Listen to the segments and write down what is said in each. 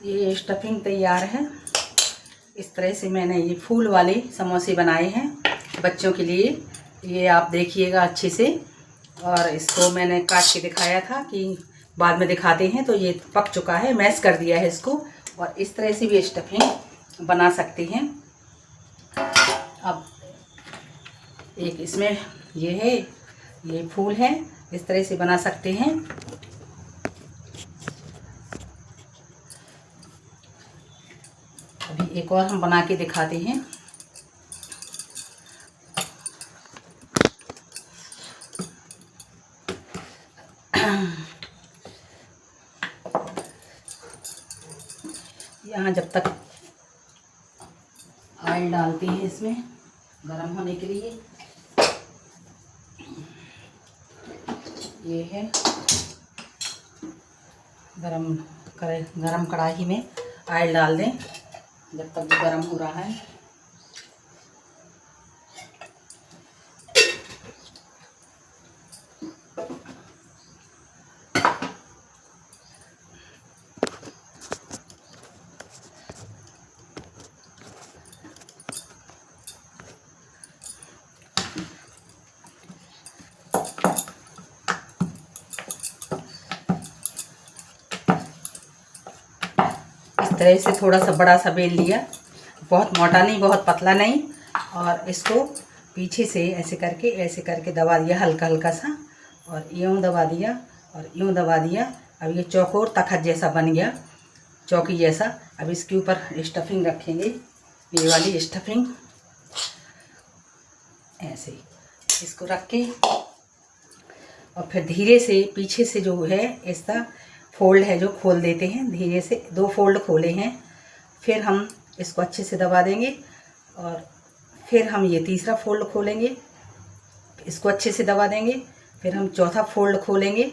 ये स्टफिंग तैयार है। इस तरह से मैंने ये फूल वाले समोसे बनाए हैं बच्चों के लिए। ये आप देखिएगा अच्छे से। और इसको मैंने काट के दिखाया था कि बाद में दिखाते हैं, तो ये पक चुका है, मैश कर दिया है इसको। और इस तरह से भी स्टफिंग बना सकते हैं। अब एक इसमें ये है, ये फूल है, इस तरह से बना सकते हैं। अभी एक और हम बना के दिखाते हैं। यहाँ जब तक ऑयल डालते हैं इसमें गरम होने के लिए, ये है गरम कढ़ाई में ऑयल डाल दें जब तक गरम हो रहा है। इस तरह से थोड़ा सा बड़ा सा बेल लिया, बहुत मोटा नहीं बहुत पतला नहीं। और इसको पीछे से ऐसे करके दबा दिया हल्का हल्का सा, और यूँ दबा दिया और यूँ दबा दिया। अब ये चौकोर तखत जैसा बन गया, चौकी जैसा। अब इसके ऊपर स्टफिंग रखेंगे, ये वाली स्टफिंग ऐसे इसको रख के, और फिर धीरे से पीछे से जो है इसका फोल्ड है जो खोल देते हैं धीरे से। 2 फोल्ड खोले हैं, फिर हम इसको अच्छे से दबा देंगे। और फिर हम ये तीसरा फोल्ड खोलेंगे, इसको अच्छे से दबा देंगे। फिर हम चौथा फोल्ड खोलेंगे,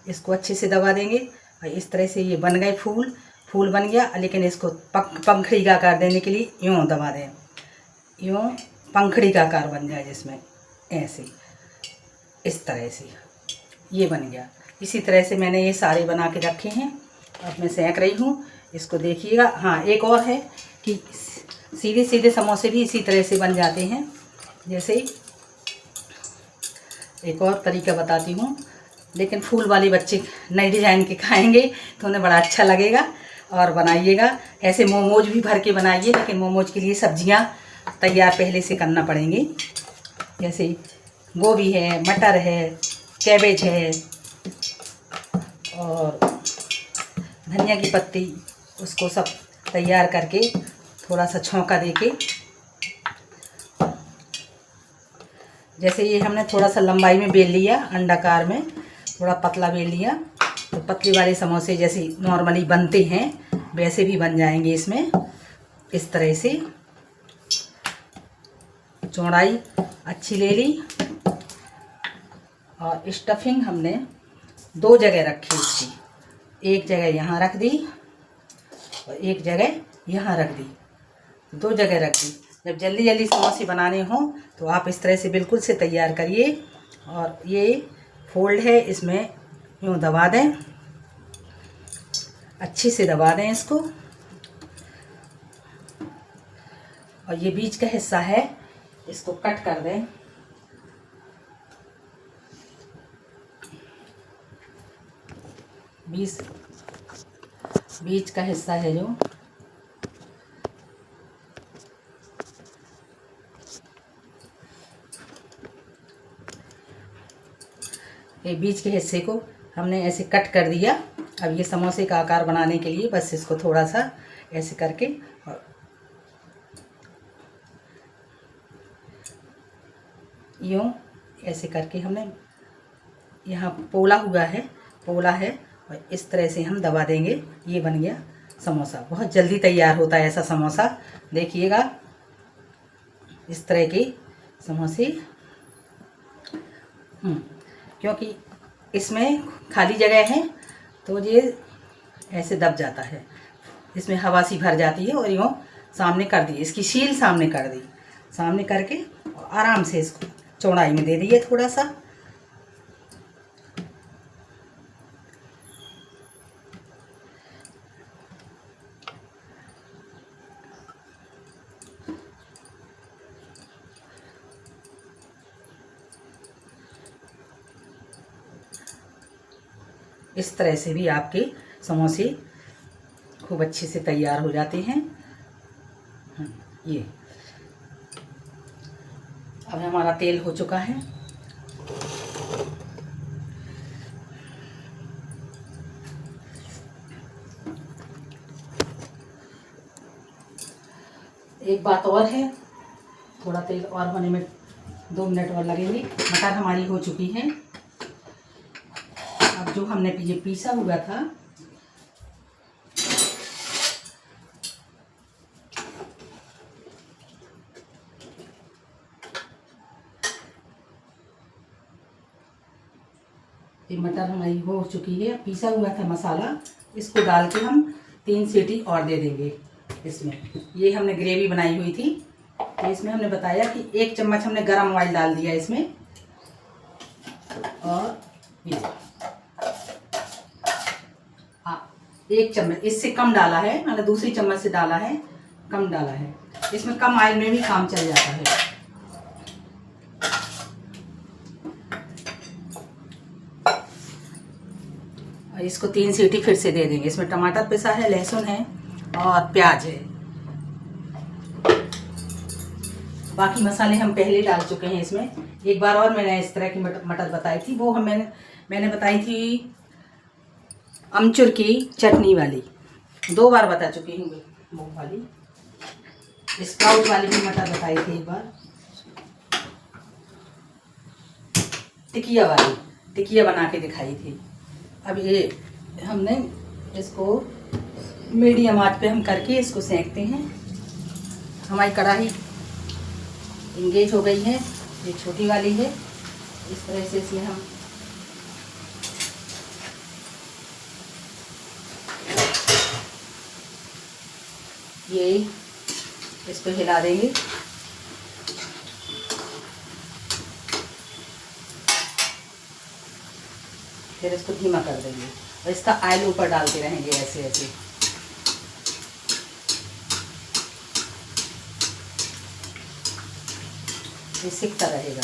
इसको अच्छे से दबा देंगे। और इस तरह से ये बन गए फूल बन गया। लेकिन इसको पंखड़ी का आकार देने के लिए यूँ दबा दें, यूँ पंखड़ी का आकार बन जाए जिसमें ऐसे, इस तरह से ये बन गया। इसी तरह से मैंने ये सारे बना के रखे हैं। अब मैं सेंक रही हूँ, इसको देखिएगा। हाँ, एक और है कि सीधे सीधे समोसे भी इसी तरह से बन जाते हैं। जैसे एक और तरीका बताती हूँ, लेकिन फूल वाले बच्चे नए डिज़ाइन के खाएंगे तो उन्हें बड़ा अच्छा लगेगा। और बनाइएगा ऐसे मोमोज भी भर के बनाइए, लेकिन मोमोज के लिए सब्जियाँ तैयार पहले से करना पड़ेंगी। जैसे गोभी है, मटर है, कैबेज है और धनिया की पत्ती, उसको सब तैयार करके थोड़ा सा छौंका देके, जैसे ये हमने थोड़ा सा लंबाई में बेल लिया, अंडाकार में थोड़ा पतला बेल लिया, तो पतले वाले समोसे जैसे नॉर्मली बनते हैं वैसे भी बन जाएंगे इसमें। इस तरह से चौड़ाई अच्छी ले ली। और स्टफिंग हमने 2 जगह रखी इसकी, एक जगह यहाँ रख दी और एक जगह यहाँ रख दी, 2 जगह रख दी। जब जल्दी जल्दी समोसे बनाने हों तो आप इस तरह से बिल्कुल से तैयार करिए। और ये फोल्ड है, इसमें यूँ दबा दें, अच्छे से दबा दें इसको। और ये बीच का हिस्सा है, इसको कट कर दें। बीच का हिस्सा है जो, ये बीच के हिस्से को हमने ऐसे कट कर दिया। अब ये समोसे का आकार बनाने के लिए बस इसको थोड़ा सा ऐसे करके, और यूँ ऐसे करके हमने यहाँ पोला है और इस तरह से हम दबा देंगे। ये बन गया समोसा। बहुत जल्दी तैयार होता है ऐसा समोसा। देखिएगा इस तरह के समोसे। क्योंकि इसमें खाली जगह है तो ये ऐसे दब जाता है, इसमें हवा सी भर जाती है। और यूँ सामने कर दी, इसकी शील सामने कर दी, सामने करके और आराम से इसको चौड़ाई में दे दिए थोड़ा सा। इस तरह से भी आपके समोसे खूब अच्छे से तैयार हो जाते हैं। ये अब हमारा तेल हो चुका है। एक बात और है, थोड़ा तेल और होने में 2 मिनट और लगेंगे। मटर हमारी हो चुकी है। अब जो हमने ये पीसा हुआ था, ये मटर हमारी हो चुकी है। पीसा हुआ था मसाला, इसको डाल के हम 3 सीटी और दे देंगे इसमें। ये हमने ग्रेवी बनाई हुई थी, तो इसमें हमने बताया कि 1 चम्मच हमने गरम ऑयल डाल दिया इसमें, और ये 1 चम्मच, इससे कम डाला है, मतलब दूसरी चम्मच से डाला है, कम डाला है। इसमें कम ऑयल में भी काम चल जाता है। और इसको 3 सीटी फिर से दे देंगे। इसमें टमाटर पिसा है, लहसुन है और प्याज है। बाकी मसाले हम पहले डाल चुके हैं इसमें। एक बार और मैंने इस तरह की मटर बताई थी, वो मैंने बताई थी अमचूर की चटनी वाली। 2 बार बता चुकी हूँ। वो वाली स्प्राउट वाली भी मटर बताई थी एक बार। टिकिया वाली, टिकिया बना के दिखाई थी। अब ये हमने इसको मीडियम आंच पे हम करके इसको सेंकते हैं। हमारी कढ़ाई इंगेज हो गई है, ये छोटी वाली है। इस तरह से इसमें हम ये इस पे हिला देंगे। फिर इसको धीमा कर देंगे और इसका ऑयल ऊपर डालते रहेंगे ऐसे ऐसे। ये सिकता रहेगा,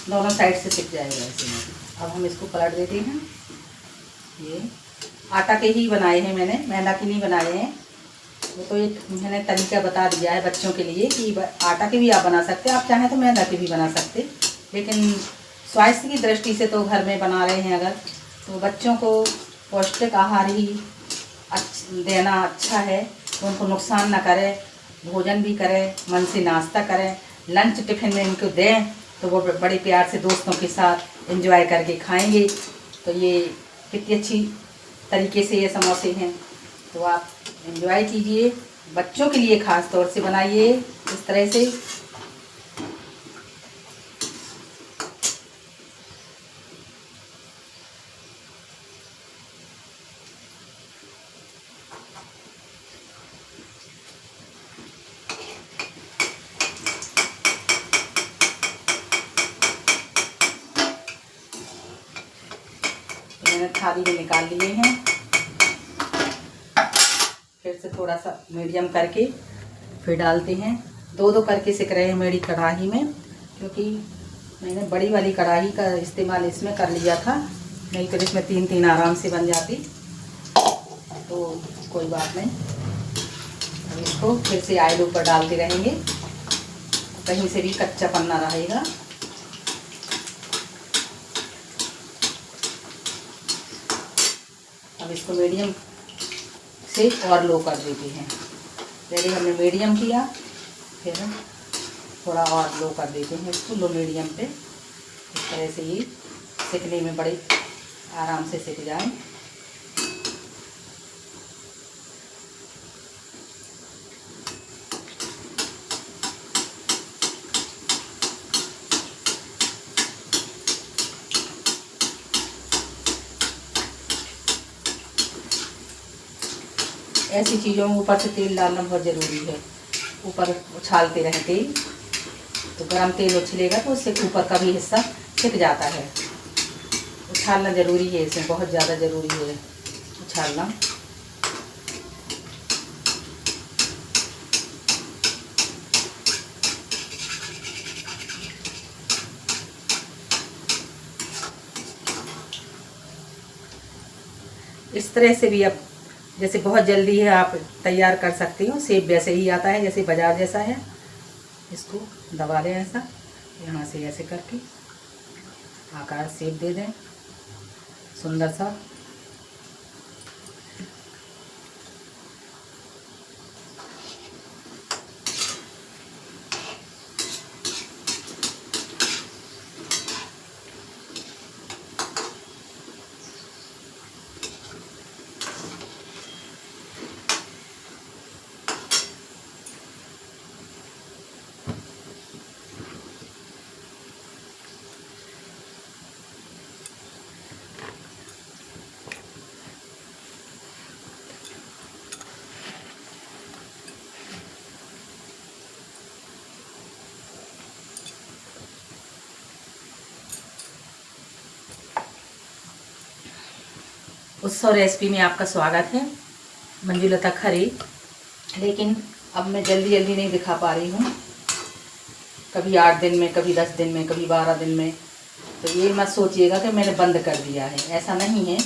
दोनों साइड से सिक जाएगा ऐसे में। अब हम इसको पलट देते हैं। ये आटा के ही बनाए हैं मैंने, मैदा के नहीं बनाए हैं। वो तो एक मैंने तरीका बता दिया है बच्चों के लिए कि आटा के भी आप बना सकते हैं, आप चाहें तो मैदा के भी बना सकते। लेकिन स्वास्थ्य की दृष्टि से तो घर में बना रहे हैं अगर, तो बच्चों को पौष्टिक आहार ही देना अच्छा है, तो उनको नुकसान ना करे, भोजन भी करें, मन से नाश्ता करें, लंच टिफ़िन में इनको दें, तो वो बड़े प्यार से दोस्तों के साथ एंजॉय करके खाएंगे। तो ये कितनी अच्छी तरीके से ये समोसे हैं, तो आप एंजॉय कीजिए। बच्चों के लिए ख़ास तौर से बनाइए इस तरह से। मैंने थाली में निकाल लिए हैं। फिर से थोड़ा सा मीडियम करके फिर डालते हैं। 2-2 करके सिक रहे हैं मेरी कढ़ाई में, क्योंकि मैंने बड़ी वाली कढ़ाई का इस्तेमाल इसमें कर लिया था, नहीं तो इसमें 3-3 आराम से बन जाती। तो कोई बात नहीं। अब इसको फिर से ऑयल ऊपर डालते रहेंगे, कहीं से भी कच्चा पन्ना रहेगा। अब इसको मीडियम से और लो कर देते हैं। पहले हमने मीडियम किया, फिर थोड़ा और लो कर देते हैं इसको, लो मीडियम पे। इस तरह से ये सिकने में बड़े आराम से सिक जाए। ऐसी चीज़ों में ऊपर से तेल डालना बहुत ज़रूरी है। ऊपर उछालते रहें तेल, तो गरम तेल उछलेगा तो उससे ऊपर का भी हिस्सा सिक जाता है। उछालना ज़रूरी है, इसमें बहुत ज़्यादा ज़रूरी है उछालना। इस तरह से भी अब जैसे बहुत जल्दी है आप तैयार कर सकते हो। सेब वैसे ही आता है जैसे बाजार जैसा है। इसको दबा दें ऐसा, यहाँ से ऐसे करके आकार शेप दे दें सुंदर सा। उत्सव रेसिपी में आपका स्वागत है। मंजुलता खरे। लेकिन अब मैं जल्दी जल्दी नहीं दिखा पा रही हूँ, कभी 8 दिन में, कभी 10 दिन में, कभी 12 दिन में। तो ये मत सोचिएगा कि मैंने बंद कर दिया है, ऐसा नहीं है।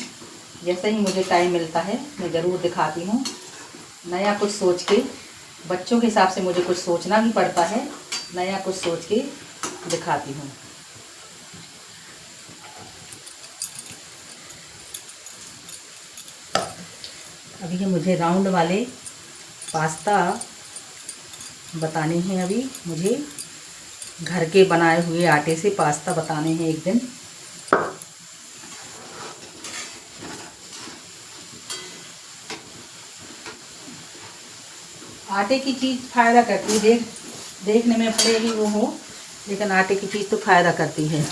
जैसे ही मुझे टाइम मिलता है मैं ज़रूर दिखाती हूँ। नया कुछ सोच के, बच्चों के हिसाब से मुझे कुछ सोचना भी पड़ता है, नया कुछ सोच के दिखाती हूँ। अभी ये मुझे राउंड वाले पास्ता बताने हैं। अभी मुझे घर के बनाए हुए आटे से पास्ता बताने हैं एक दिन। आटे की चीज़ फ़ायदा करती है। देखने में भले ही वो हो, लेकिन आटे की चीज़ तो फ़ायदा करती है।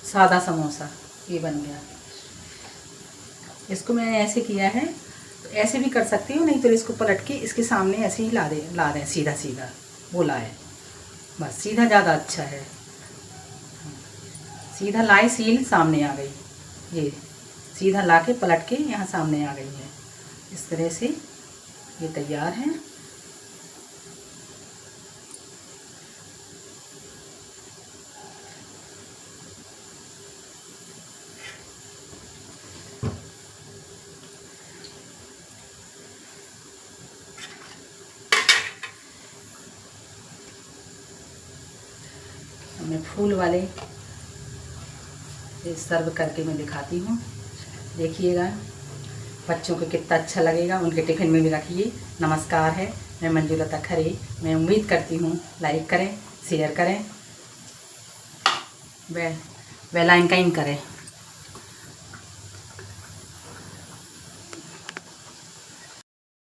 सादा समोसा ये बन गया। इसको मैंने ऐसे किया है, तो ऐसे भी कर सकती हूँ, नहीं तो इसको पलट के इसके सामने ऐसे ही ला दें सीधा सीधा, वो लाए बस, सीधा ज़्यादा अच्छा है। सीधा लाए, सील सामने आ गई, ये सीधा ला के पलट के यहाँ सामने आ गई है। इस तरह से ये तैयार है। मैं फूल वाले ये सर्व करके मैं दिखाती हूँ, देखिएगा बच्चों को कितना अच्छा लगेगा, उनके टिफ़िन में भी रखिए। नमस्कार है, मैं मंजुलता खरे। मैं उम्मीद करती हूँ लाइक करें, शेयर करें, बेल आइकन करें।